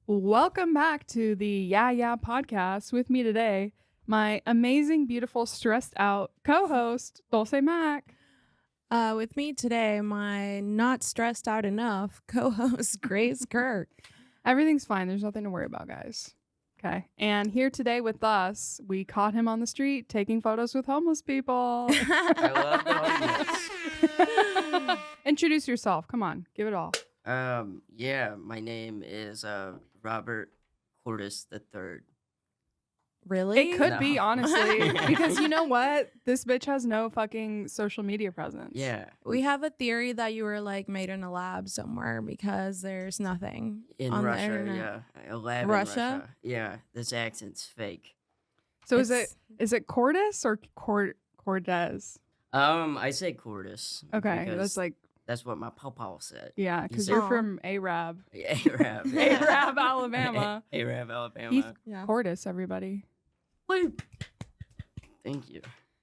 Welcome back to the Yeah Yeah podcast. With me today, my amazing, beautiful, stressed out co-host, Dulce Mac. With me today, my not stressed out enough co-host, Grace Kirk. Everything's fine. There's nothing to worry about, guys. Okay. And here today with us, we caught him on the street taking photos with homeless people. I love the homeless. Introduce yourself. Come on. Give it all. Yeah, my name is Robert Cordes III. Really? It could No. be, honestly. Because you know what? This bitch has no fucking social media presence. Yeah, We have a theory that you were like made in a lab somewhere because there's nothing in on the Russia. internet. Yeah, a lab in Russia? Russia. Yeah, this accent's fake. So It's- is it Cordis or Cordes? I say Cordes. Okay. because That's what my papa said. yeah, because said- you're Aw. from Arab. Arab. Arab, Alabama. Arab, Alabama. Heath- Yeah. Cordis, everybody. Thank you.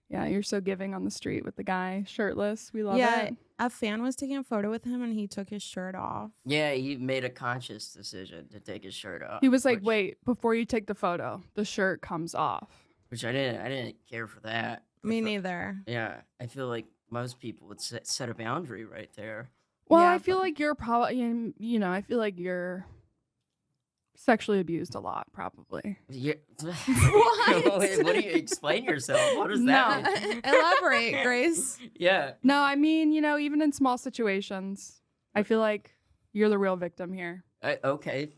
Yeah, you're so giving on the street with the guy shirtless. We love Yeah, it. a fan was taking a photo with him and he took his shirt off. Yeah, he made a conscious decision to take his shirt off. He was like, which- "Wait, before you take the photo, the shirt comes off." which I didn't care for that. Me If- neither. Yeah, I feel like most people would set a boundary right there. Well, Yeah, I feel but- like you're probably, I feel like you're sexually abused a lot, probably. Yeah. What? What do you explain yourself? What does that mean? Elaborate, Grace. Yeah. No, I mean, even in small situations, I feel like you're the real victim here. Okay.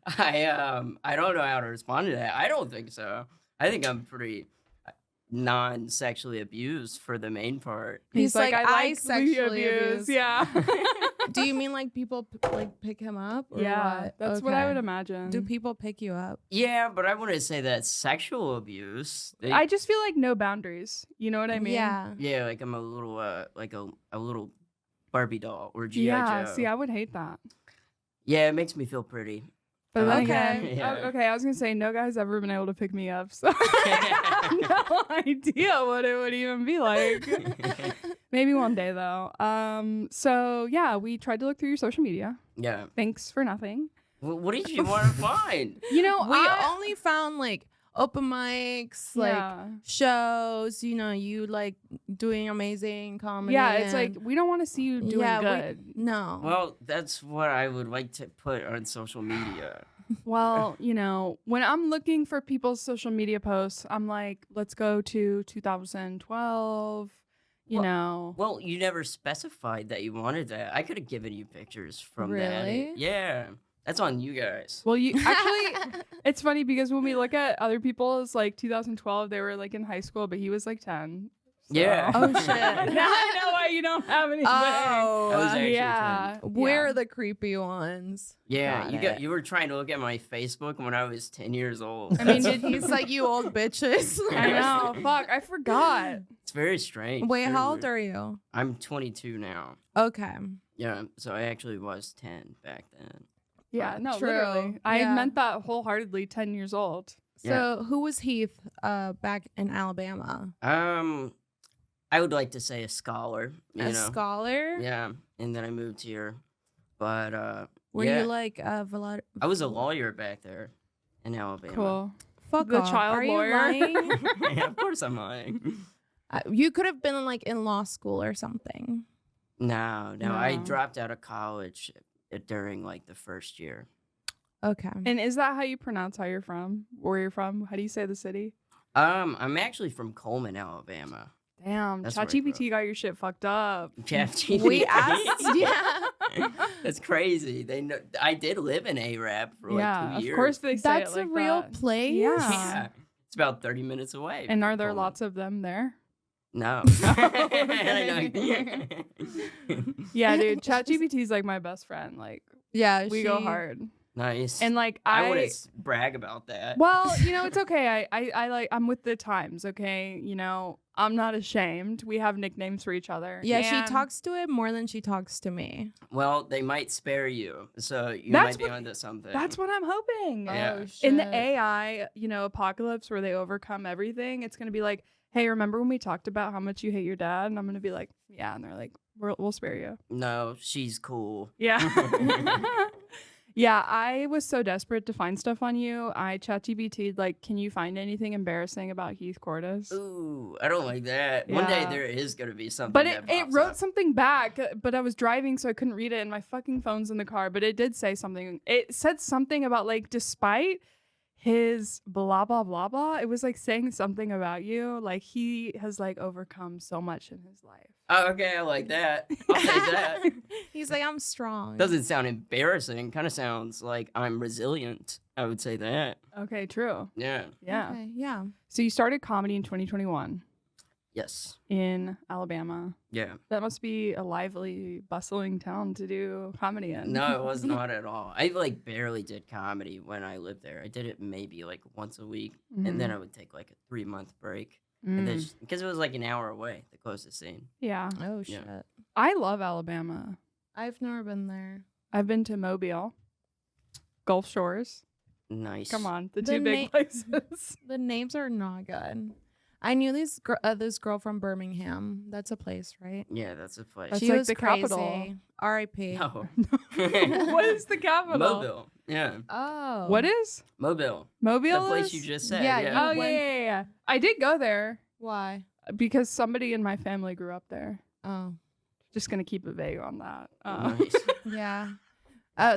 I don't know how to respond to that. I don't think so. I think I'm pretty non-sexually abused for the main part. He's like, I like sexually abuse. abuse. Yeah. Do you mean like people pick him up? Or Yeah, what? that's what I Okay. would imagine. Do people pick you up? Yeah, but I wouldn't say that's sexual abuse. I just feel like no boundaries. You know what I mean? Yeah. Yeah, like I'm a little like a little Barbie doll or G.I. Yeah. Joe. See, I would hate that. Yeah, it makes me feel pretty. But then Okay. again, Yeah. okay, I was gonna say no guy's ever been able to pick me up, so I have no idea what it would even be like. Maybe one day though. So yeah, we tried to look through your social media. Yeah. Thanks for nothing. What did you want to find? You know, We I, only found like open mics, like yeah. shows, you like doing amazing comedy. Yeah, it's and- like we don't want to see you doing Yeah, good. no. Well, that's what I would like to put on social media. Well, when I'm looking for people's social media posts, I'm like, let's go to 2012. Well, you never specified that you wanted that. I could have given you pictures from that. Really? Yeah. That's on you guys. Well, you actually, it's funny because when we look at other people's like 2012, they were like in high school, but he was like 10. So. Yeah. Oh, shit. Now I know why you don't have anything. I was Oh, actually yeah. we're yeah. the creepy ones. Yeah, Got you were trying to look at my Facebook when I was 10 years old. I mean, Did he's like, you old bitches? I know. Fuck, I forgot. It's very strange. Wait, very how old weird. are you? I'm 22 now. Okay. Yeah, so I actually was 10 back then. Yeah, no, True. literally. I Yeah. meant that wholeheartedly 10 years old. So who was Heath back in Alabama? I would like to say a scholar, you A know. scholar? Yeah, and then I moved here. But Were yeah, you like I was a lawyer back there in Alabama. Cool. Fuck the off. child Are you lawyer? lying? Yeah, of course I'm lying. You could have been like in law school or something. No, I No. dropped out of college during like the first year. Okay. And is that how you pronounce how you're from? Where you're from? How do you say the city? I'm actually from Coleman, Alabama. Damn, That's where I ChatGPT got your shit fucked up. ChatGPT. We asked, yeah. That's crazy. They know I did live in Arab for like Yeah, 2 years. of course they say That's it like a real that. place? Yeah. Yeah, it's about 30 minutes away. And from are there Coleman. lots of them there? No. Okay. Yeah, dude. ChatGPT is like my best friend. Like Yeah, we go hard. Nice. And like I I wouldn't brag about that. well, it's okay. I like I'm with the times, okay? I'm not ashamed. We have nicknames for each other. Yeah, And she talks to it more than she talks to me. Well, they might spare you, so you That's might be what- onto something. That's what I'm hoping. Yeah. Oh, shit. In the AI, apocalypse where they overcome everything, it's gonna be like, hey, remember when we talked about how much you hate your dad? And I'm going to be like, yeah. And they're like, we'll spare you. No, she's cool. Yeah. Yeah, I was so desperate to find stuff on you. I ChatGPT'd like, can you find anything embarrassing about Heath Cordes? Ooh, I don't like that. One day Yeah. there is going to be something But that it pops wrote up. something back, but I was driving, so I couldn't read it, and my fucking phone's in the car. But it did say something. It said something about, like, despite his blah, blah, blah, blah, it was, like, saying something about you. Like, he has, like, overcome so much in his life. Oh, okay, I like that. I'll take that. He's like, I'm strong. Doesn't sound embarrassing. Kind of sounds like I'm resilient. I would say that. Okay, true. Yeah. Yeah. Okay, yeah. So you started comedy in 2021 Yes. in Alabama. Yeah. That must be a lively, bustling town to do comedy in. No, it was not at all. I like barely did comedy when I lived there. I did it maybe like once a week, and then I would take like a 3-month break. And then because it was like an hour away, the closest scene. Yeah. Oh, Yeah. shit. I love Alabama. I've never been there. I've been to Mobile, Gulf Shores. Nice. Come on, the The two big places. The names are not good. I knew this girl from Birmingham. That's a place, right? Yeah, that's a place. That's She like was the crazy. capital. R.I.P. No. What is the capital? Mobile. Yeah. Oh. What is Mobile. Mobile? The place is? you just said. Yeah, Yeah. Oh yeah, yeah, yeah. I did go there Why? because somebody in my family grew up there. Oh. Just gonna keep it vague on that. Nice. Yeah.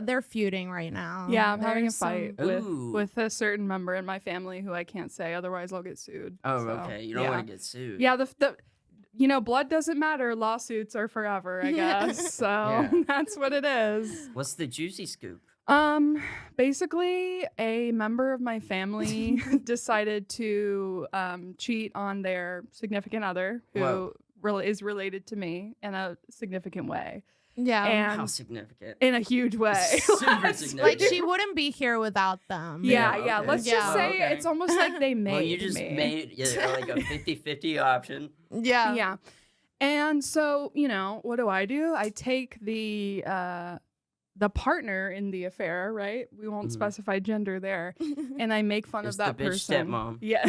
They're feuding right now. Yeah, I'm having a There's some- fight Ooh. with a certain member in my family who I can't say, otherwise I'll get sued. Oh, So, okay. You don't yeah. want to get sued. Yeah, the blood doesn't matter. Lawsuits are forever, I guess. So Yeah. that's what it is. What's the juicy scoop? Basically, a member of my family decided to cheat on their significant other, who Whoa. really is related to me in a significant way, Yeah. and How significant? in a huge way. Super Let's- significant. Like she wouldn't be here without them. Yeah, Yeah, yeah. okay. Let's Yeah. just say Okay. it's almost like they made Well, you just me. made like a 50-50 option. Yeah. Yeah. And so, what do? I take the partner in the affair, right? We won't Mhm. specify gender there. And I make fun It's of that the bitch person. stepmom. Yeah.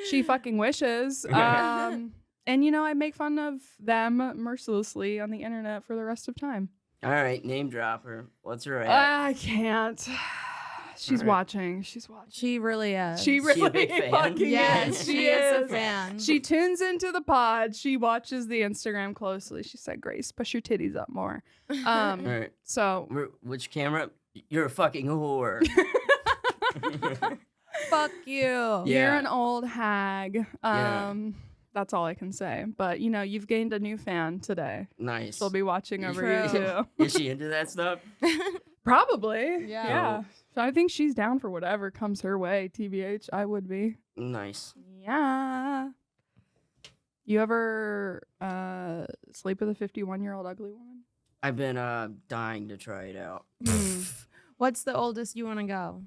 She fucking wishes. And I make fun of them mercilessly on the internet for the rest of time. All right, name dropper. What's her at? I can't. She's Alright. watching. She's watching. She really is. She a really big fan? fucking Yes, is. she is a fan. She tunes into the pod. She watches the Instagram closely. She said, "Grace, push your titties up more." All right. So Which camera? You're a fucking whore. Fuck you. Yeah. you're an old hag. Yeah. That's all I can say. But you've gained a new fan today. Nice. She'll be watching over you True. too. Is she into that stuff? Probably. Yeah. Yeah. So I think she's down for whatever comes her way. TBH, I would be. Nice. Yeah. You ever sleep with a 51-year-old ugly woman? I've been dying to try it out. What's the oldest you want to go?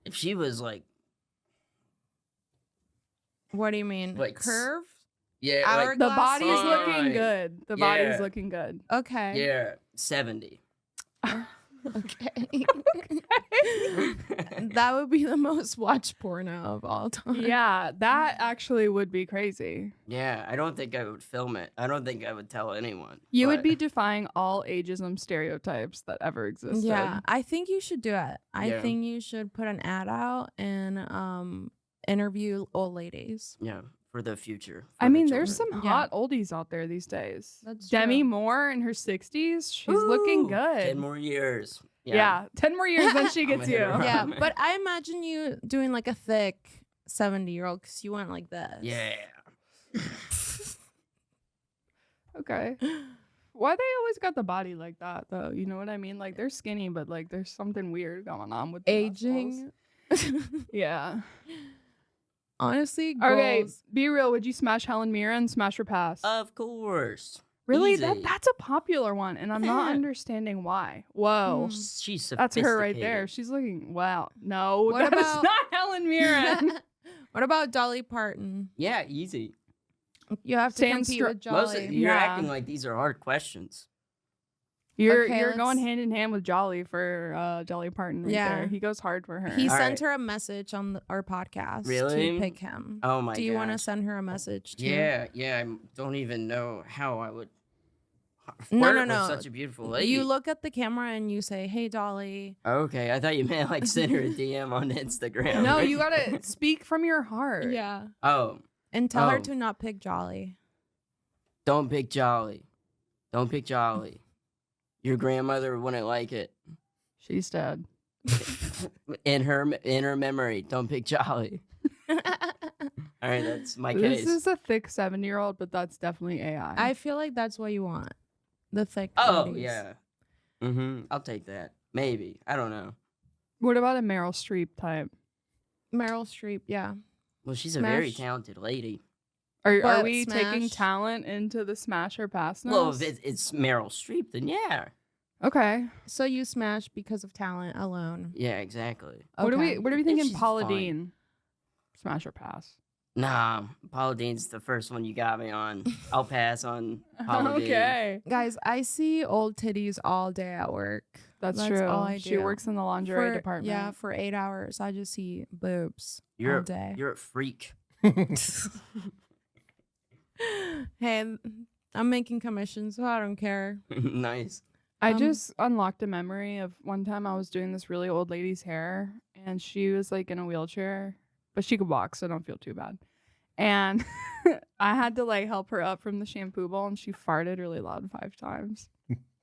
If she was like, What do you mean? Like Curve? yeah, Our like, The Glass body's fine. looking good. The body's Yeah. looking good. Okay. yeah, 70. Okay. That would be the most watched porno of all time. Yeah, that actually would be crazy. Yeah, I don't think I would film it. I don't think I would tell anyone. You would but- be defying all ageism stereotypes that ever existed. Yeah, I think you should do it. I Yeah. think you should put an ad out and interview old ladies. Yeah, for the future. I for the mean, there's children. some hot oldies out there these days. That's Demi true. Moore in her 60s. She's looking Ooh, good. 10 more years. Yeah, 10 more years, then she gets I'm you. gonna hit her Yeah, up. but I imagine you doing like a thick 70-year-old because you went like this. Yeah. Okay. Why they always got the body like that, though? You know what I mean? Like, they're skinny, but, like, there's something weird going on with the muscles. Aging. Yeah. Honestly, Okay, girls. be real. Would you smash Helen Mirren? Smash her pass? Of course. Really? easy. That's a popular one, and I'm not understanding why. Whoa. She's That's her right there. sophisticated. She's looking, wow. No, What that is about- not Helen Mirren. What about Dolly Parton? Yeah, easy. You have to Stand compete str- with Most Jolly. of, you're Yeah. acting like these are hard questions. You're Okay, you're going let's- hand in hand with Jolly for Dolly Parton right Yeah. there. He goes hard for her. He All sent right. her a message on our podcast Really? to pick him. Oh my Do you want to gosh. send her a message too? Yeah, I don't even know how I would No, flirt no, with no. such a beautiful lady. You look at the camera and you say, "Hey, Dolly." Okay, I thought you meant like send her a DM on Instagram. No, you gotta speak from your heart. Yeah. Oh, And tell her Oh. to not pick Jolly. don't pick Jolly. Don't pick Jolly. Your grandmother wouldn't like it. She's dead. In her memory, don't pick Jolly. All right, that's my This case. is a thick 7-year-old, but that's definitely AI. I feel like that's what you want. The thick Oh ladies. yeah. I'll take that. Maybe. I don't know. What about a Meryl Streep type? Meryl Streep, yeah. Well, she's a very Smash. talented lady. Are But we taking Smash- talent into the smash or pass now? Well, if it's Meryl Streep, then yeah. Okay. So you smash because of talent alone. Yeah, exactly. What are Okay. we think thinking? she's Paula fine. Dean. Smash or pass? Nah, Paula Dean's the first one you got me on. I'll pass on Paula Dean. Okay. Guys, I see old titties all day at work. That's true. all I She do. works in the lingerie For- department. Yeah, for 8 hours. I just see boobs You're all day. you're a freak. Hey, I'm making commissions, so I don't care. Nice. I Um, just unlocked a memory of one time I was doing this really old lady's hair, and she was like in a wheelchair, but she could walk, so don't feel too bad. And I had to like help her up from the shampoo bowl, and she farted really loud 5 times.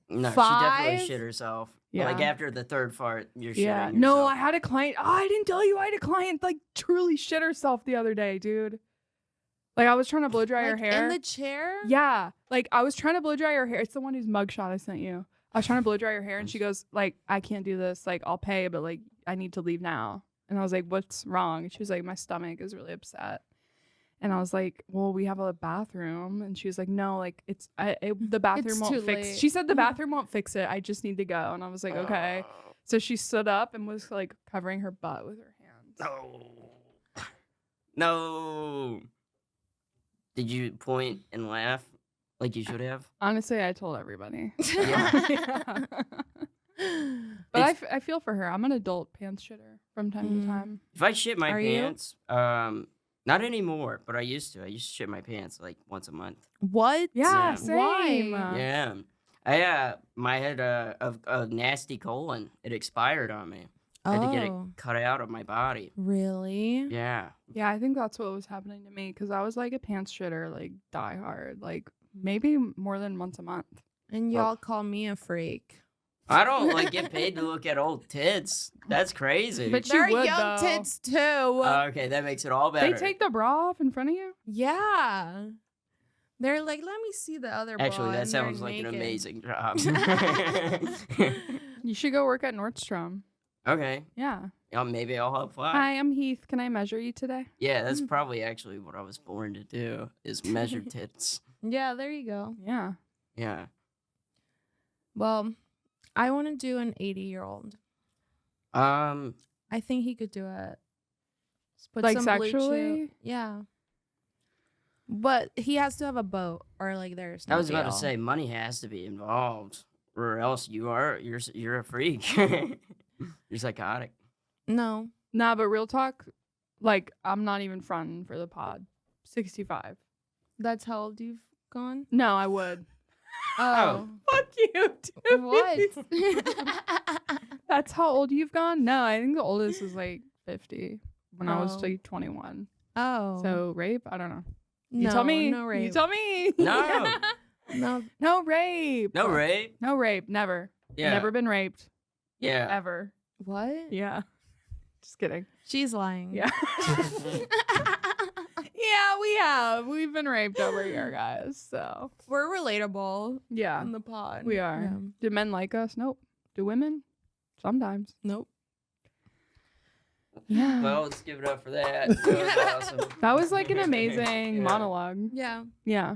No, she 5? definitely shit herself. Yeah. Like after the third fart, you're Yeah. shitting No, yourself. I had a client. Oh, I didn't tell you. I had a client like truly shit herself the other day, dude. Like I was trying to blow dry her Like, hair. in the chair? Yeah. Like I was trying to blow dry her hair. It's the one whose mugshot I sent you. I was trying to blow dry her hair, and she goes like, "I can't do this. Like I'll pay, but like I need to leave now." And I was like, "What's wrong?" And she was like, "My stomach is really upset." And I was like, "Well, we have a bathroom." And she was like, "No, like the bathroom It's won't too fix." late. She said the bathroom won't fix it. I just need to go. And I was like, "Okay." So she stood up and was like covering her butt with her hands. No. No. Did you point and laugh like you should have? Honestly, I told everybody. Yeah. But I feel for her. I'm an adult pants shitter from time Mm. to time. If I shit my Are you? pants, not anymore, but I used to. I used to shit my pants like once a month. What? Yeah, Yeah. same. Why? Yeah. I had a nasty colon. It expired on me. I had to get it Oh, cut out of my body. really? Yeah. Yeah, I think that's what was happening to me because I was like a pants shitter, like die hard, like maybe more than once a month. And Well- y'all call me a freak. I don't like get paid to look at old tits. That's crazy. But you They're would, young though. tits too. Okay, that makes it all better. They take the bra off in front of you. Yeah. They're like, let me see the other Actually, bra, that and they're sounds like an naked. amazing job. You should go work at Nordstrom. Okay. Yeah. Maybe I'll help fly. Hi, I'm Heath. Can I measure you today? Yeah, that's probably actually what I was born to do is measure tits. Yeah, there you go. Yeah. Yeah. Well, I want to do an 80-year-old. Um, I think he could do it. Just put Like some blue chew- sexually? Yeah. But he has to have a boat, or like there's no I was about to deal. say money has to be involved, or else you're a freak. You're psychotic. No. Nah, but real talk, like I'm not even fronting for the pod. 65. That's how old you've gone? No, I would. Oh. Fuck you, dude. What? That's how old you've gone? No, I think the oldest is like 50 when I was Oh. like 21. Oh. So rape? I don't know. You no, tell me. No rape. You tell me. No. No. No rape. No rape. No rape. Never. Yeah. Never been raped. Yeah. Ever. What? Yeah. Just kidding. She's lying. Yeah. Yeah, we have. We've been raped over here, guys. So We're relatable yeah, on the pod. we are. Yeah. Do men like us? Nope. Do women? Sometimes. Nope. Yeah. Well, let's give it up for that. That was awesome. That was like an amazing Yeah. monologue. Yeah. Yeah.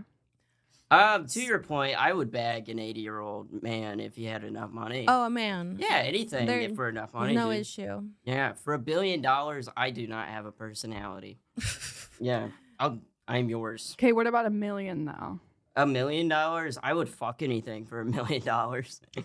To your point, I would bag an 80-year-old man if he had enough money. Oh, a man. Yeah, anything There- for enough money. No dude. issue. Yeah, for $1 billion, I do not have a personality. Yeah, I'm yours. Okay, what about $1 million though? $1 million? I would fuck anything for $1 million.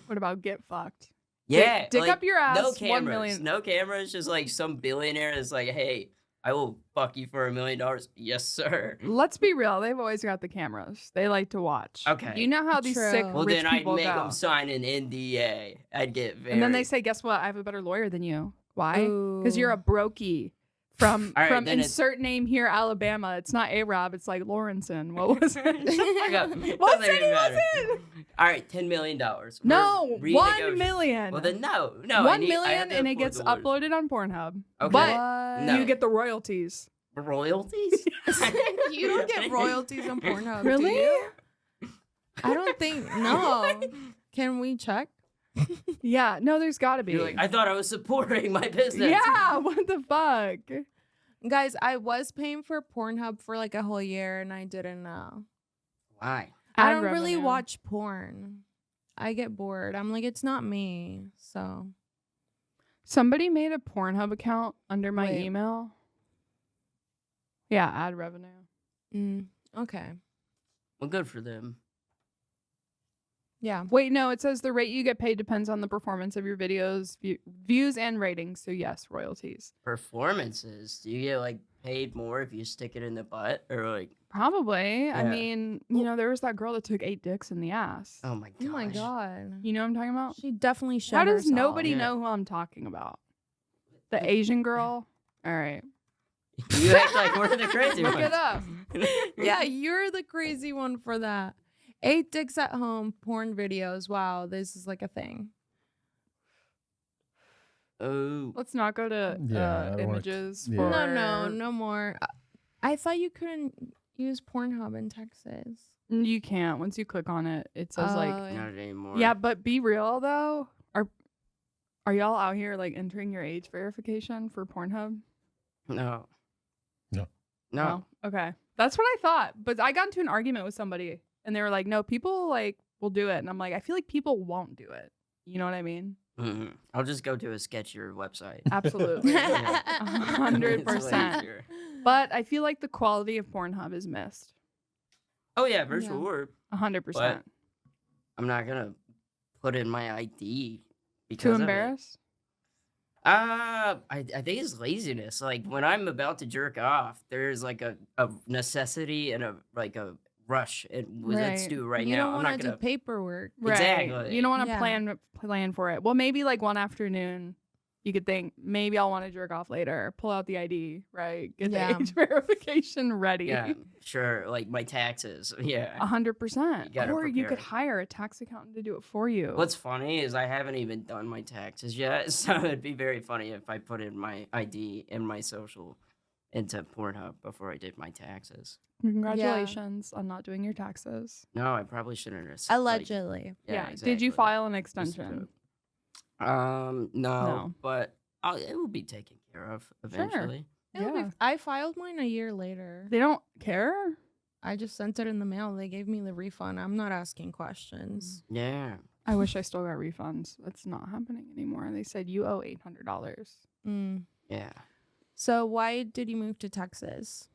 What about get fucked? Yeah, Dick like, up your ass. no 1 cameras. million. No cameras. Just like some billionaire is like, hey, I will fuck you for $1 million. Yes, sir. Let's be real. They've always got the cameras. They like to watch. Okay. You know how these True. sick Well, rich then I'd people make go. them sign an NDA. I'd get very. And then they say, guess what? I have a better lawyer than you. Why? Because you're a Ooh. brokey from All right, from then insert name here, Alabama. It's not A-Rob. It's like Lawrenson. What was it? I got, What doesn't city even was matter. it? All right, $10 million. No, We're 1 renegotiating. million. Well, then no. I 1 need- I have million, to and it afford gets the lawyers. uploaded on Pornhub. Okay. But No. you get the royalties. Royalties? You don't get royalties on Pornhub. do Really? you? I don't think. No. Can we check? Yeah. No, there's got to be. You're like, I thought I was supporting my business. Yeah. What the fuck? Guys, I was paying for Pornhub for like a whole year, and I didn't know. Why? I Ad don't really revenue. watch porn. I get bored. I'm like, it's not me. So Somebody made a Pornhub account under my Wait. email. Yeah, ad revenue. okay. Well, good for them. Yeah. Wait, no, it says the rate you get paid depends on the performance of your videos, views, and ratings. So yes, royalties. Performances. Do you get like paid more if you stick it in the butt or like? Probably. I Yeah. mean, you know, there was that girl that took 8 dicks in the ass. Oh my gosh. Oh my god. You know what I'm talking about? She definitely showed How does herself. nobody Yeah. know who I'm talking about? The Asian girl? All right. You act like we're the crazy Look ones. it up. Yeah, you're the crazy one for that. 8 dicks at home porn videos. Wow, this is like a thing. Oh. Let's not go to Yeah, I don't wanna- images yeah. for... No more. I thought you couldn't use Pornhub in Texas. You can't. Once you click on it, it says like... Oh, Not anymore. Yeah, but be real though. Are y'all out here like entering your age verification for Pornhub? No. No. No. Oh, okay. That's what I thought. But I got into an argument with somebody and they were like, no, people like will do it. And I'm like, I feel like people won't do it. You know what I mean? Mhm. I'll just go to a sketchier website. Absolutely. Yeah. 100%. It's easier. But I feel like the quality of Pornhub is missed. Oh yeah, virtual Yeah. orb. 100%. I'm not gonna put in my ID because Too of it. embarrassed? I think it's laziness. Like when I'm about to jerk off, there's like a necessity and a rush. And let's Right. do it right you now. don't I'm want not to do gonna. paperwork. Right. Exactly. You don't want to Yeah. plan for it. Well, maybe like one afternoon, you could think maybe I'll want to jerk off later. Pull out the ID, right? Get Yeah. the age verification ready. Yeah, sure. Like my taxes. Yeah. 100%. You gotta Or you could prepare. hire a tax accountant to do it for you. What's funny is I haven't even done my taxes yet, so it'd be very funny if I put in my ID and my social into Pornhub before I did my taxes. Congratulations on not doing your taxes. No, I probably shouldn't have. Allegedly. Yeah. exactly. Did you file an Just a extension? joke. No, No. but it will be taken care of eventually. Yeah. I filed mine a year later. They don't care? I just sent it in the mail. They gave me the refund. I'm not asking questions. Yeah. I wish I still got refunds. That's not happening anymore. They said you owe $800. Mm. Yeah. So why did you move to Texas?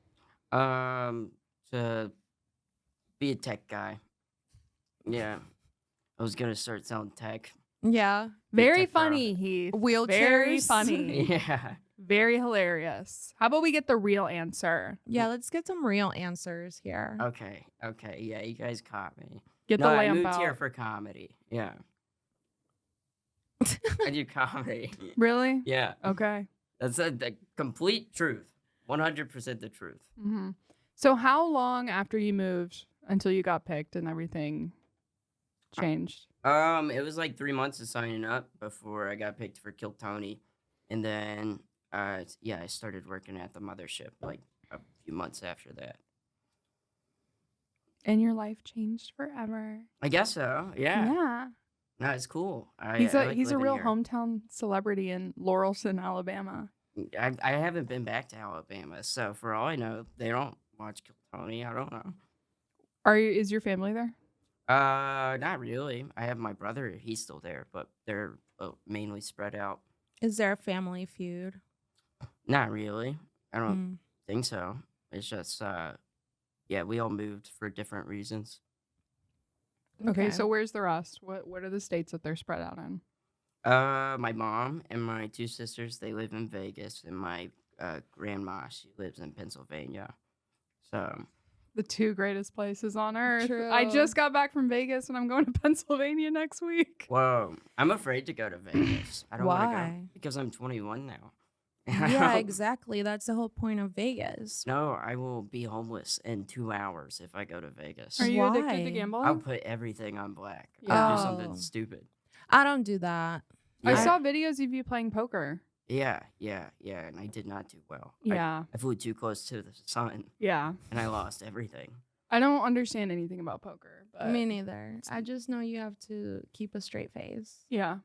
To be a tech guy. Yeah. I was gonna start selling tech. Yeah. Very tech girl. funny, Heath. Wheelchairs. Very funny. Yeah. Very hilarious. How about we get the real answer? Yeah, let's get some real answers here. Okay. Okay. Yeah, you guys caught me. Get No, the I lamp moved out. here for comedy. Yeah. I do comedy. Really? Yeah. Okay. That's the complete truth. 100% the truth. hmm So how long after you moved until you got picked and everything changed? It was like 3 months of signing up before I got picked for Kill Tony. And then, I started working at the mothership like a few months after that. And your life changed forever. I guess so. Yeah. Yeah. No, it's cool. He's I like a living real here. hometown celebrity in Laurelton, Alabama. I haven't been back to Alabama, so for all I know, they don't watch Kill Tony. I don't know. Is your family there? Not really. I have my brother. He's still there, but they're mainly spread out. Is there a family feud? Not really. I don't Mm. think so. It's just, we all moved for different reasons. Okay, so where's the rest? What are the states that they're spread out in? My mom and my two sisters, they live in Vegas, and my grandma, she lives in Pennsylvania. So The two greatest places on earth. I True. just got back from Vegas and I'm going to Pennsylvania next week. whoa, I'm afraid to go to Vegas. I don't want to go Why? because I'm 21 now. Yeah, exactly. That's the whole point of Vegas. No, I will be homeless in 2 hours if I go to Vegas. Are you addicted Why? to gambling? I'll put everything on black. Yeah. I'll do Oh. something stupid. I don't do that. I Yeah. saw videos of you playing poker. Yeah, and I did not do well. Yeah. I flew too close to the sun, Yeah. and I lost everything. I don't understand anything about poker, but Me neither. I just know you have to keep a straight face. yeah.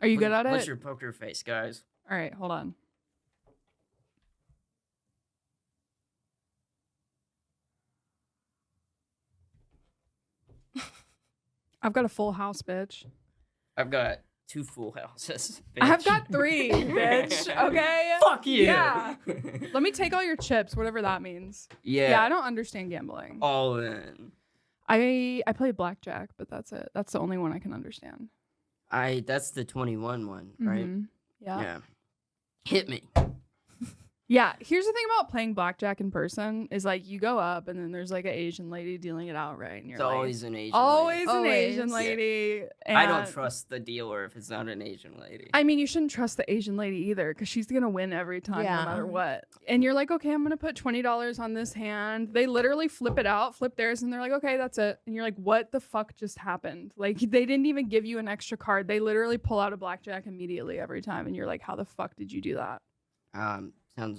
Are you good at What's it? your poker face, guys? All right, hold on. I've got a full house, bitch. I've got 2 full houses. I've bitch. got 3, bitch. Okay. Fuck you. Yeah. Let me take all your chips, whatever that means. yeah. Yeah, I don't understand gambling. All in. I play blackjack, but that's it. That's the only one I can understand. That's the 21 one, right? Mhm. Yeah. Hit me. Yeah, here's the thing about playing blackjack in person is like you go up and then there's like an Asian lady dealing it out, right? And you're It's like, always an Asian. always lady. an Asian Always. lady. I don't and- trust the dealer if it's not an Asian lady. I mean, you shouldn't trust the Asian lady either because she's gonna win every time, Yeah. no matter what. And you're like, okay, I'm gonna put $20 on this hand. They literally flip it out, flip theirs, and they're like, okay, that's it. And you're like, what the fuck just happened? Like, they didn't even give you an extra card. They literally pull out a blackjack immediately every time, and you're like, how the fuck did you do that?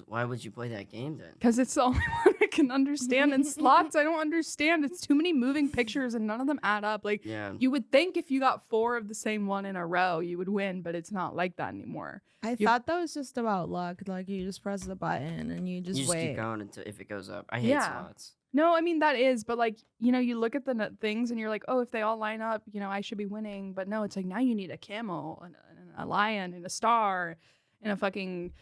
Why would you play that game then? Because it's the only one I can understand. And slots, I don't understand. It's too many moving pictures, and none of them add up. Like, Yeah. you would think if you got 4 of the same one in a row, you would win, but it's not like that anymore. I You- thought that was just about luck. Like you just press the button and you just You just wait. keep going until if it goes up. I hate Yeah. slots. No, I mean, that is, but like, you know, you look at the things and you're like, oh, if they all line up, you know, I should be winning. But no, it's like now you need a camel and a lion and a star and a fucking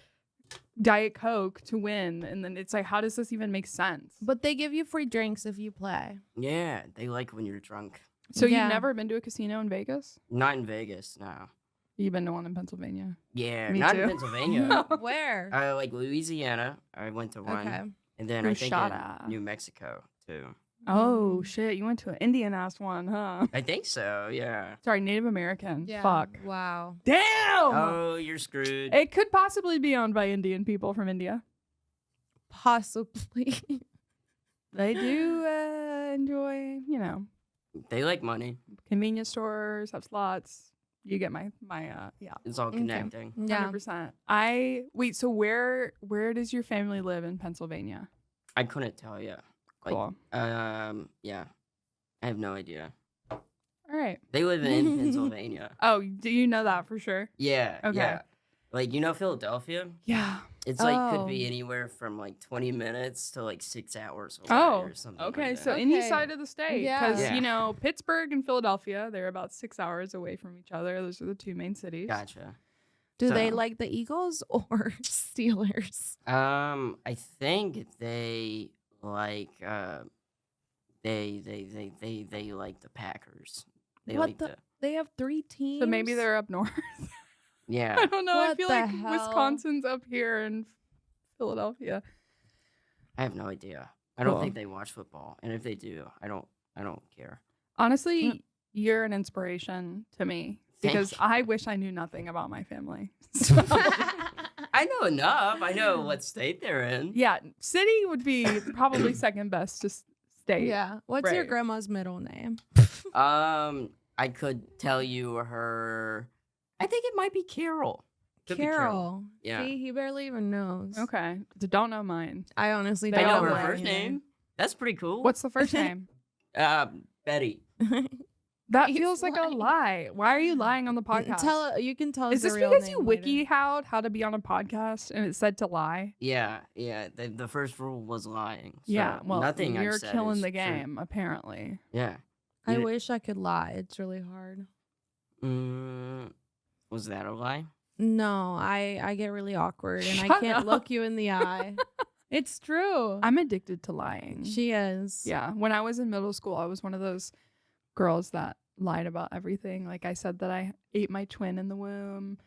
Diet Coke to win. And then it's like, how does this even make sense? But they give you free drinks if you play. Yeah, they like when you're drunk. So Yeah. you've never been to a casino in Vegas? Not in Vegas, no. You've been to one in Pennsylvania? Yeah, Me not too. in Pennsylvania. Where? Like Louisiana, I went to one, Okay. and then I think in Rashada. New Mexico too. Oh, shit. You went to an Indian ass one, huh? I think so. Yeah. Sorry, Native American. Yeah. Fuck. Wow. Damn! Oh, you're screwed. It could possibly be owned by Indian people from India. Possibly. They do enjoy, you know, They like money. convenience stores, have slots. You get my yeah. It's all Okay. connecting. Yeah. 100%. Wait, so where does your family live in Pennsylvania? I couldn't tell you. Like, Cool. yeah. I have no idea. All right. They live in Pennsylvania. Oh, do you know that for sure? Yeah. Okay. Yeah. Like, you know Philadelphia? Yeah. It's like could Oh. be anywhere from like 20 minutes to like 6 hours away Oh, or something. okay. like So that. any Okay. side of the state, Yeah. because Yeah. you know Pittsburgh and Philadelphia, they're about 6 hours away from each other. Those are the two main cities. Gotcha. Do they So- like the Eagles or Steelers? I think they like they like the Packers. They What like the- the They have 3 teams. So maybe they're up north. yeah. I don't know. I What feel the like hell? Wisconsin's up here in Philadelphia. I have no idea. I don't Cool. think they watch football, and if they do, I don't care. Honestly, Mm. you're an inspiration to me Thank because you. I wish I knew nothing about my family. So, I know enough. I know what state they're in. yeah, city would be probably second best to state. Yeah. What's your Right. grandma's middle name? I could tell you her. I think it might be Carol. Could be Carol. Yeah. See, he barely even knows. Okay. Don't know mine. I honestly They don't I know don't her know first either. name. That's pretty cool. What's the first name? Betty? That He's feels like a lying. lie. Why are you lying on the podcast? You can tell. Is us this the real because you name wiki later. how'd how to be on a podcast and it said to lie? Yeah. The first rule was lying. So Yeah. Well, nothing I've you're said killing is the true. game, apparently. Yeah. I You- wish I could lie. It's really hard. Was that a lie? No, I get really awkward and I Shut can't up. look you in the eye. It's true. I'm addicted to lying. She is. Yeah. When I was in middle school, I was one of those girls that lied about everything. Like I said that I ate my twin in the womb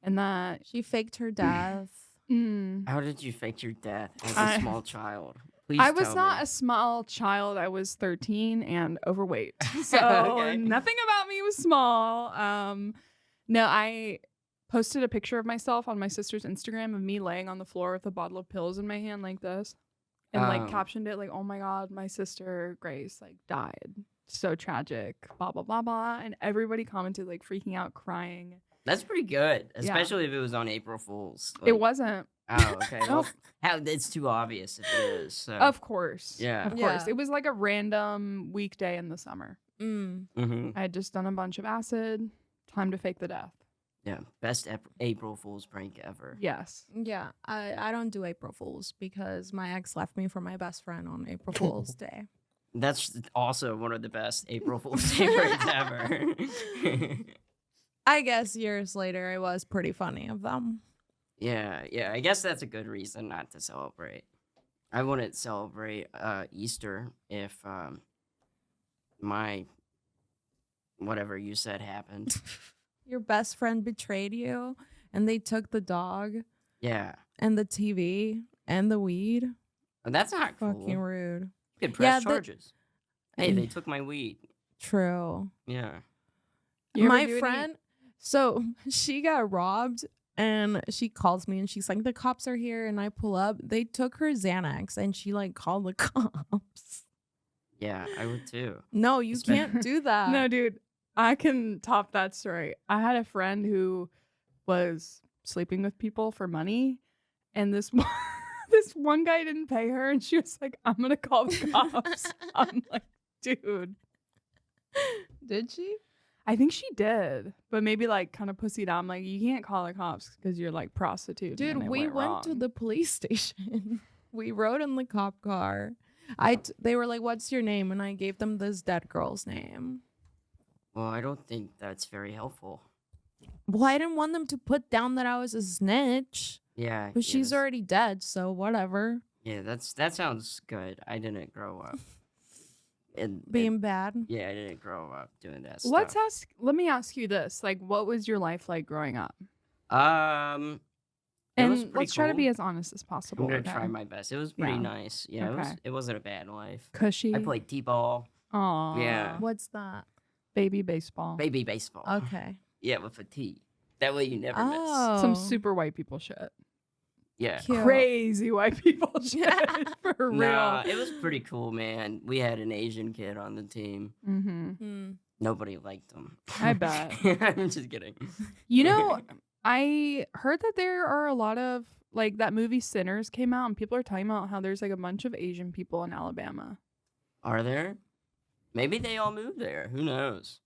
and that She faked her death. How did you fake your death as I- a small child? Please I was tell not me. a small child. I was 13 and overweight. So Okay. nothing about me was small. No, I posted a picture of myself on my sister's Instagram of me laying on the floor with a bottle of pills in my hand like this. And like Oh. captioned it like, "Oh my God, my sister Grace like died. So tragic, blah, blah, blah, blah." And everybody commented like freaking out, crying. That's pretty good, Yeah. especially if it was on April Fool's. It Like, wasn't. Oh, okay. No. Well, it's too obvious if it is. So. Of course. Yeah. Of course. Yeah. It was like a random weekday in the summer. Mm-hmm. I had just done a bunch of acid. Time to fake the death. Yeah. Best April Fool's prank ever. Yes. Yeah, I don't do April Fools because my ex left me for my best friend on April Fool's Day. That's also one of the best April Fool's favorites ever. I guess years later, it was pretty funny of them. Yeah. I guess that's a good reason not to celebrate. I wouldn't celebrate Easter if my whatever you said happened. Your best friend betrayed you, and they took the dog Yeah. and the TV and the weed. That's not cool. Fucking rude. You could press Yeah, charges. Hey, they took my weed. True. Yeah. You ever My do any- friend, so she got robbed, and she calls me and she's like, "The cops are here," and I pull up. They took her Xanax, and she like called the cops. Yeah, I would too. No, you Espe- can't do that. No, dude, I can top that story. I had a friend who was sleeping with people for money, and this this one guy didn't pay her, and she was like, "I'm gonna call the cops." I'm like, dude, Did she? I think she did, but maybe like kind of pussied out. I'm like, you can't call the cops because you're like prostitute. Dude, we went to the police station. We rode in the cop car. They were like, "What's your name?" And I gave them this dead girl's name. Well, I don't think that's very helpful. Well, I didn't want them to put down that I was a snitch, Yeah. but she's that's- already dead, so whatever. Yeah, that sounds good. I didn't grow up. Being bad. Yeah, I didn't grow up doing that Let me ask you this: like, what was your life like growing up? stuff. It was And pretty let's try to cool. be as honest as possible. I'm gonna okay? try my best. It was pretty Yeah. nice. Yeah, Okay. it wasn't a bad life. Cushy. I played t-ball, Aw. Yeah. What's that? Baby baseball. baby baseball. Okay. Yeah, with a T. That way you never miss. Oh. Some super white people shit. Yeah. Cute. Crazy white people shit. For real. Nah, it was pretty cool, man. We had an Asian kid on the team. Mm-hmm. Hmm. Nobody liked him. I bet. I'm just kidding. You know, I heard that there are a lot of like that movie Sinners came out and people are talking about how there's like a bunch of Asian people in Alabama. Are there? Maybe they all moved there. Who knows?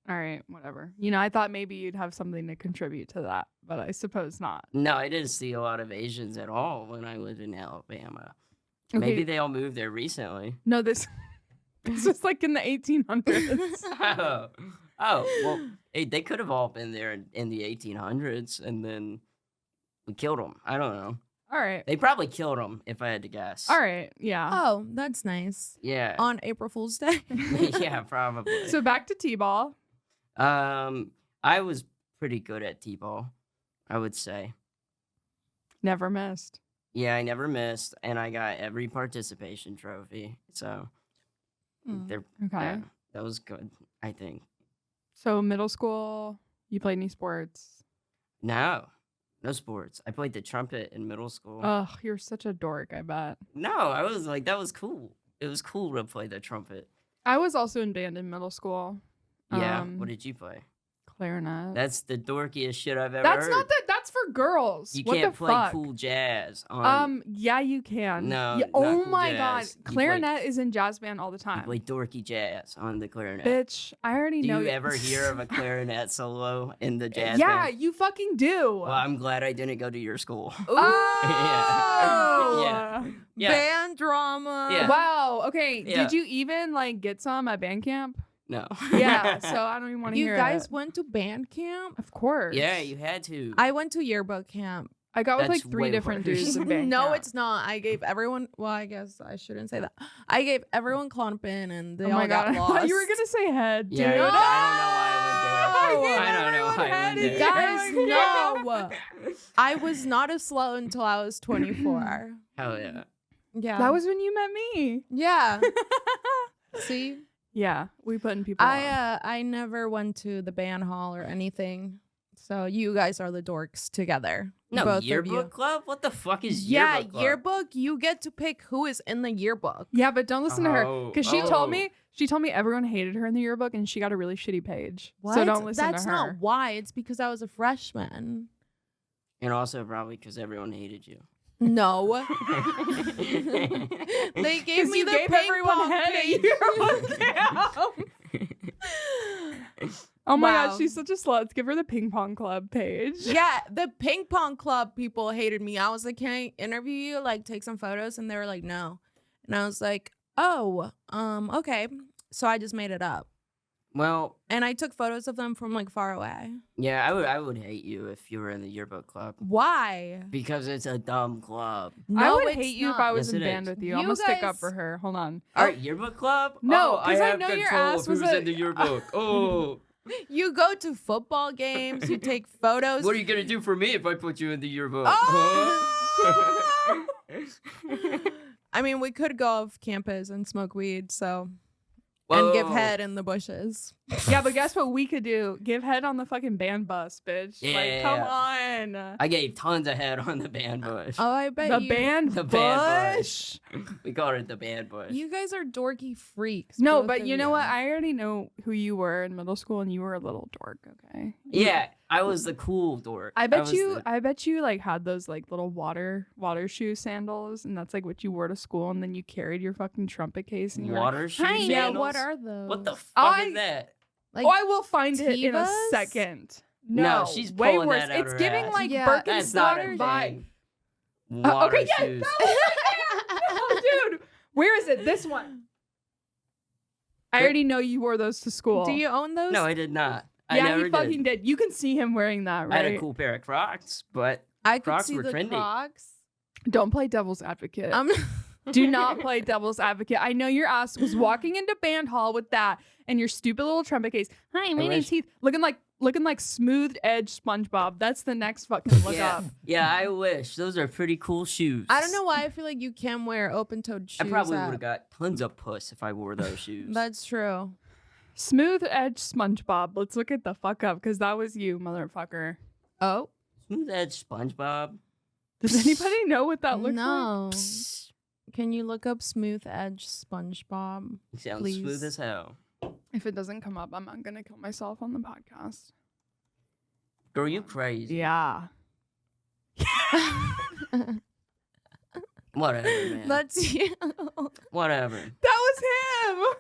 All right, whatever. You know, I thought maybe you'd have something to contribute to that, but I suppose not. No, I didn't see a lot of Asians at all when I lived in Alabama. Okay. Maybe they all moved there recently. No, this was like in the 1800s. Well, they could have all been there in the 1800s, and then we killed them. I don't know. All right. They probably killed them, if I had to guess. All right. Yeah. Oh, that's nice. Yeah. On April Fool's Day. Yeah, probably. So back to T-ball. I was pretty good at t-ball, I would say. Never missed. Yeah, I never missed, and I got every participation trophy. So, Hmm. they're Okay. yeah, that was good. I think. So middle school, you played any sports? No sports. I played the trumpet in middle school. Ugh, you're such a dork, I bet. No, I was like, that was cool. It was cool to play the trumpet. I was also in band in middle school. Yeah. What did you play? Clarinet. That's the dorkiest shit I've ever That's heard. not that. That's for girls. You what can't the play fuck? cool jazz on. Yeah, you can. No, Yeah, not oh cool my jazz. god, You play- clarinet is in jazz band all the You time. play dorky jazz on the clarinet. Bitch, I already Do know. you ever hear of a clarinet solo in the jazz Yeah, band? you fucking do. Well, I'm glad I didn't go to your school. Oh. Yeah. Yeah. Band drama. Yeah. Wow. Okay. Yeah. Did you even like get some at band camp? No. Yeah. So I don't even want to You hear guys it. went to band camp? Of course. Yeah, you had to. I went to yearbook camp. I got with That's like 3 way different worse. dudes in band No, camp. it's not. I gave everyone. Well, I guess I shouldn't say that. I gave everyone Klonopin, and they Oh all my god! got I lost. thought you were gonna say head, dude. Yeah, I don't know why I went there. I I don't know everyone why I head went in there. Guys, camp. no. I was not a slut until I was 24. Hell yeah. Yeah, That was when you met me. yeah. See, Yeah, we putting people on. I never went to the band hall or anything. So you guys are the dorks together. No, both of yearbook you. club? What the fuck is Yeah, yearbook club? yearbook. You get to pick who is in the yearbook. Yeah, but don't listen to her Oh, because she oh. told me everyone hated her in the yearbook and she got a really shitty page. What? So don't listen That's to her. not why. It's because I was a freshman. And also probably because everyone hated you. No. They gave me you the gave ping everyone pong head at page. yearbook camp. Oh my Wow. god, she's such a slut. Let's give her the ping pong club page. Yeah, the ping pong club people hated me. I was like, "Can I interview you? Like, take some photos?" And they were like, "No." And I was like, "Oh, okay." So I just made it up, Well, and I took photos of them from like far away. yeah, I would hate you if you were in the yearbook club. Why? Because it's a dumb club. I would it's hate you if not. I was Yes, in it band is. with you. I'm You gonna stick up guys- for her. Hold on. Our yearbook club? No, oh, 'cause I have know your control ass of who's was a- in the yearbook. Oh, You go to football games. You take photos. what are you gonna do for me if I put you in the yearbook? Oh! Huh? I mean, we could go off campus and smoke weed, and give Whoa. head in the bushes. Yeah, but guess what we could do? Give head on the fucking band bus, bitch. Like, come on. I gave tons of head on the band bush. Oh, I bet The you. band The band bush. We called it the band bush. You guys are dorky freaks. No, both but of you know what? I already know who you were in middle school, and you were a little dork. Okay. Yeah, I was the cool dork. I bet was you. the- I bet you like had those like little water shoe sandals, and that's like what you wore to school, and then you carried your fucking trumpet case and you were like, water shoe "Hi." Yeah, sandals? what are those? What the fuck I- is that? Like, oh, I will find it in a Tevas? second. No, No, she's way pulling worse. that out It's her giving ass. like Yeah, That's not a Birkenstock vibe. thing. Water Okay, yeah, shoes. no, dude. Where is it? This one. I already know you wore those to school. Do you own those? No, I did not. I Yeah, never he fucking did. You can see him wearing that, I right? had a cool pair of Crocs, but I could Crocs see were the trendy. Crocs. Don't play devil's advocate. Um, Do not play devil's advocate. I know your ass was walking into band hall with that and your stupid little trumpet case. Hi, my name's wish- Heath. Looking like smooth edge SpongeBob. That's the next fucking look yeah, up. yeah, I wish. Those are pretty cool shoes. I don't know why I feel like you can wear open-toed shoes. I probably at- would have got tons of puss if I wore those shoes. That's true. Smooth edge SpongeBob. Let's look at the fuck up because that was you, motherfucker. Oh Smooth edge SpongeBob. Does anybody know what that looks like? no! Can you look up smooth edge SpongeBob? He sounds Please. smooth as hell. If it doesn't come up, I'm not gonna kill myself on the podcast. Girl, you crazy. Yeah. Whatever, man. That's you. Whatever. That was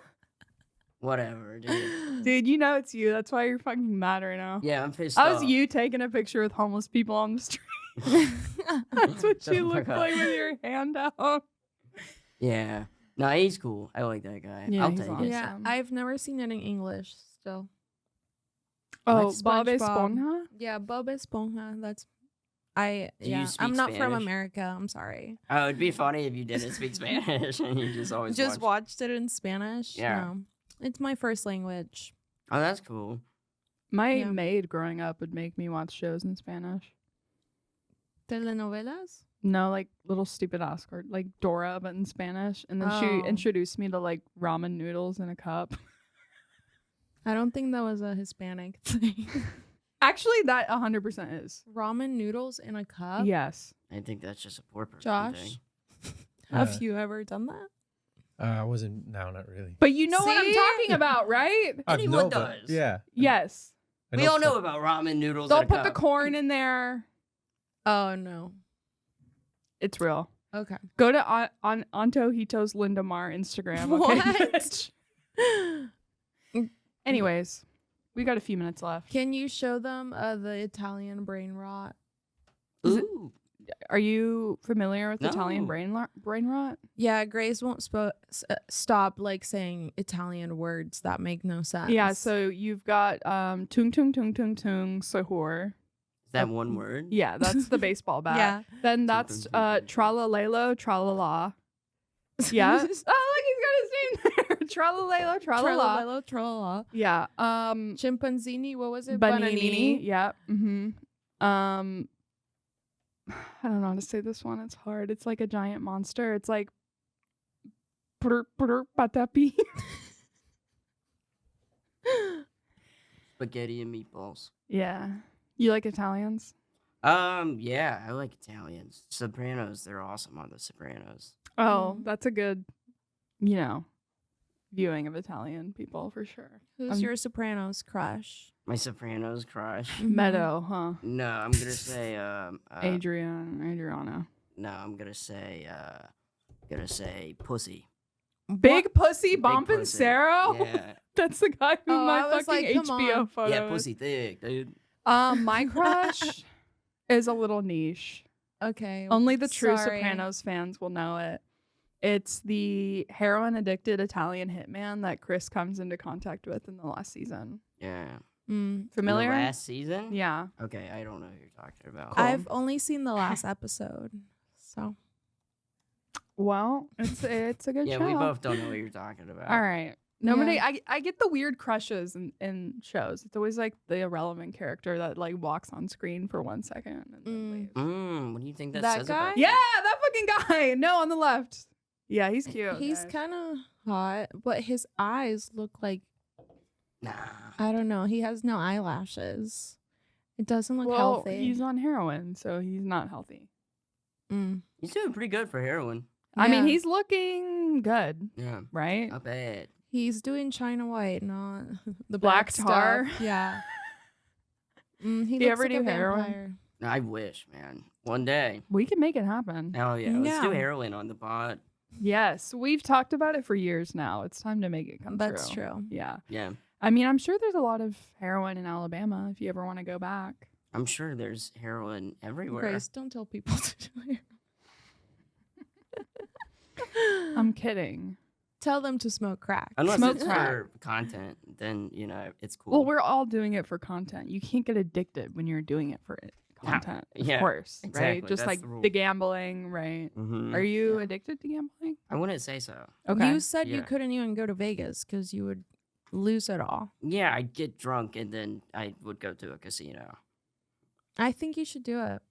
Whatever, dude. him! Dude, you know it's you. That's why you're fucking mad right now. Yeah, I'm pissed That off. was you taking a picture with homeless people on the street. That's what Shut you the look fuck up. like with your hand out. Yeah. No, he's cool. I like that guy. Yeah, I'll he's take awesome. it. Yeah, I've never seen it in English. Still. Oh, Like Bob SpongeBob. Esponja? Yeah, Bob Esponja. That's. Do you Yeah, speak I'm not from Spanish? America. I'm sorry. Oh, it'd be funny if you didn't speak Spanish and you just always Just watched- watched it in Spanish. Yeah. No, it's my first language. Oh, that's cool. My Yeah. maid growing up would make me watch shows in Spanish. Telenovelas. No, like little stupid Oscar, like Dora, but in Spanish. And then Oh. she introduced me to like ramen noodles in a cup. I don't think that was a Hispanic thing. Actually, that 100% is. Ramen noodles in a cup. Yes. I think that's just a poor person Josh? thing. Have you ever done that? I wasn't. No, not really. But you know what I'm See? talking about, right? Anyone no, but- does. Yeah. Yes. I We all know some- about ramen noodles. They'll in a put the cup. corn in there. Oh no. It's real. Okay. Go to on Antojitos Lindamar Instagram. Okay? What? Anyways, we got a few minutes left. Can you show them the Italian brain rot? Is it- Ooh. Are you familiar with Italian No. brain rot? Yeah, Grace won't stop like saying Italian words that make no sense. Yeah, so you've got tung tung tung tung tung sahur. Is That one word? Yeah, that's the baseball bat. Yeah. Then that's Tralalelo, Tralala. Yeah. Oh, look, he's got his name there. Tralalelo, Tralala. Tralala, tralala. Yeah. Chimpanzini, what was it? Bananini. Yeah. Mm-hmm. I don't know how to say this one. It's hard. It's like a giant monster. It's like patapi. Spaghetti and meatballs. Yeah. You like Italians? Yeah, I like Italians. Sopranos, they're awesome on The Sopranos. Oh, that's a good, viewing of Italian people for sure. Who's your Sopranos crush? My Sopranos crush. Meadow, huh? No, I'm gonna say Adriana. No, I'm gonna say pussy. Big Pussy Big Bompancero? Pussy. Yeah. That's the guy who Oh, my I was fucking like, come HBO on. photos. Yeah, pussy thick, dude. My crush is a little niche. Okay. Only the true sorry. Sopranos fans will know it. It's the heroin addicted Italian hitman that Chris comes into contact with in the last season. Yeah. Familiar? In the last season? Yeah. Okay, I don't know who you're talking about. Cool. I've only seen the last episode. So Well, it's a good Yeah, show. we both don't know what you're talking about. All right. Nobody. Yeah. I get the weird crushes in shows. It's always like the irrelevant character that like walks on screen for 1 second and then leaves. What do you think that, That says guy? about Yeah, that fucking guy. No, on the left. Yeah, he's cute. he's guys. kind of hot, but his eyes look like, Nah. I don't know. He has no eyelashes. It doesn't look well, healthy. he's on heroin, so he's not healthy. He's doing pretty good for heroin. I mean, Yeah. he's looking good, Yeah. right? Not bad. He's doing China White, not the Black black tar. stuff. Yeah. He Do you looks ever like do a heroin? vampire. I wish, man. One day. We can make it happen. Hell yeah. Let's do Yeah. heroin on the pod. Yes, we've talked about it for years now. It's time to make it come That's true. true. Yeah. Yeah. I mean, I'm sure there's a lot of heroin in Alabama if you ever want to go back. I'm sure there's heroin everywhere. Grace, don't tell people to do it. I'm kidding. Tell them to smoke crack. Unless Smoke it's crack. for content, then, it's cool. Well, we're all doing it for content. You can't get addicted when you're doing it for content, Yeah, of course, right? exactly. Just That's like the rule. the gambling, right? Mhm. Are you addicted to gambling? I wouldn't say so. Okay. You said you Yeah. couldn't even go to Vegas because you would lose it all. Yeah, I'd get drunk and then I would go to a casino. I think you should do it.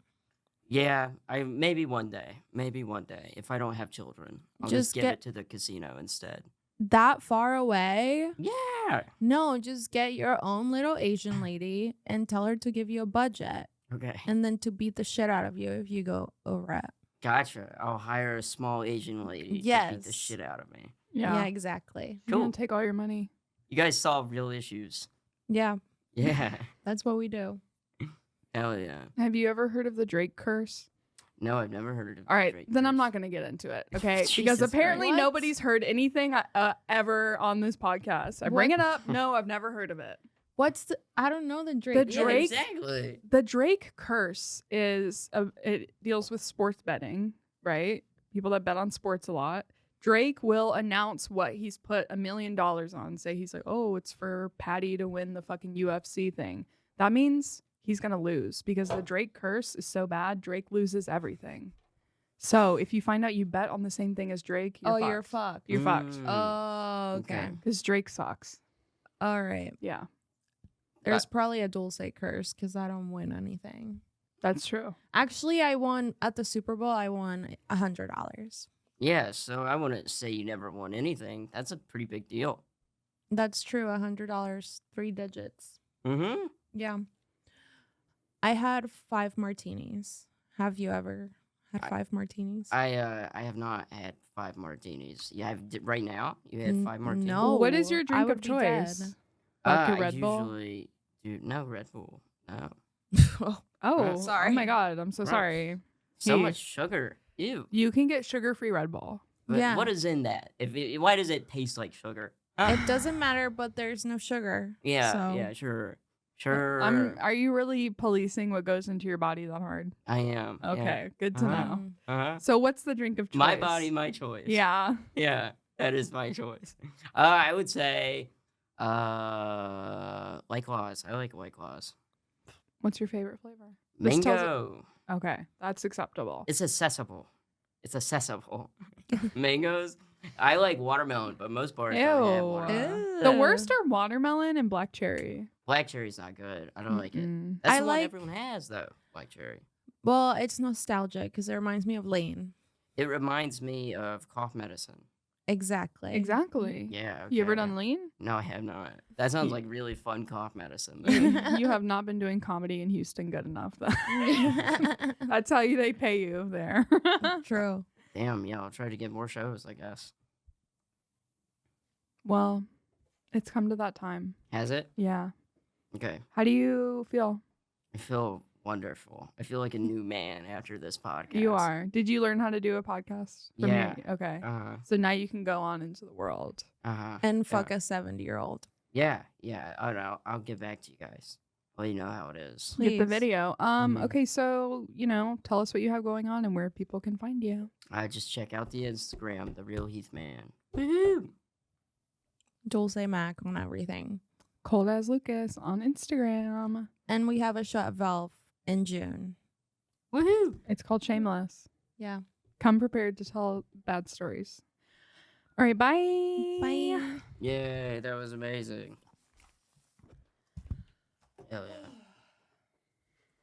Yeah, maybe one day. Maybe one day. If I don't have children, I'll Just just give get- it to the casino instead. That far away? Yeah. No, just get your own little Asian lady and tell her to give you a budget Okay. and then to beat the shit out of you if you go over it. Gotcha. I'll hire a small Asian lady to beat the Yes. shit out of me. Yeah, exactly. You're gonna Cool. take all your money. You guys solve real issues. Yeah, Yeah. that's what we do. Hell yeah. Have you ever heard of the Drake curse? No, I've never heard of All right, Drake then I'm curse. not going to get into it, okay? Because Jesus apparently Christ. nobody's heard anything ever on this podcast. I bring it up. No, I've never heard of it. I don't know the Drake. Yeah, Drake- exactly. The Drake curse is it deals with sports betting, right? People that bet on sports a lot. Drake will announce what he's put $1 million on. Say he's like, oh, it's for Patty to win the fucking UFC thing. That means he's gonna lose because the Drake curse is so bad. Drake loses everything. So if you find out you bet on the same thing as Drake, you're fucked. You're fucked. You're fucked. Mm. Oh, okay. Okay. Because Drake sucks. All right. Yeah, There's probably a Dulce curse because I don't win anything. that's true. Actually, I won at the Super Bowl. I won $100. Yeah, so I wouldn't say you never won anything. That's a pretty big deal. That's true. $100, 3 digits. Mm-hmm. Yeah. I had 5 martinis. Have you ever had 5 martinis? I have not had 5 martinis. You have right now. You had 5 martinis. No. What is your I drink would of be dead. choice? Vodka I Red Bull. usually do no Red Bull. No, Oh, Sorry. Oh my god, I'm so Gross. sorry. so Heath. much sugar. Ew. You can get sugar-free Red Bull. But Yeah. what is in that? Why does it taste like sugar? It doesn't matter, but there's no sugar. Yeah, so- yeah, sure. Are you really policing what goes into your body that hard? I am. Okay, good to Uh-huh. know. Yeah. Uh-huh. So what's the drink of choice? My body, my choice. Yeah. Yeah, that is my choice. I would say, White Claws. I like White Claws. What's your favorite flavor? This tells- Mango. Okay, that's acceptable. It's accessible. It's accessible. Mangoes. I like watermelon, but most bars don't have Ew. watermelon. The worst are watermelon and black cherry. Black cherry's not good. I don't like it. Mm-mm. That's I the one like- everyone has, though. Black cherry. Well, it's nostalgic because it reminds me of Lane. It reminds me of cough medicine. Exactly. Exactly. Yeah. You ever okay. done lean? No, I have not. That sounds like really fun cough medicine. though. You have not been doing comedy in Houston good enough. That's how they pay you there. True. Damn, yeah, I'll try to get more shows, I guess. Well, it's come to that time. Has it? Yeah. Okay. How do you feel? I feel wonderful. I feel like a new man after this podcast. You are. Did you learn how to do a podcast? from Yeah. Okay. Uh-huh. So now you can go on into the world. Uh-huh. And fuck a 70-year-old. Yeah, yeah. I don't know. I'll get back to you guys. Let you know how it is. Get the Please. video. Mhm. Okay, so, tell us what you have going on and where people can find you. Just check out the Instagram, The Real Heath Man. Woohoo! Dulce Mac on everything. Cold as Lucas on Instagram. And we have a show at Valve in June. Woohoo! It's called Shameless. Yeah. Come prepared to tell bad stories. All right, bye. Bye. Yay, that was amazing. Hell yeah.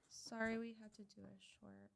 Sorry we had to do a short.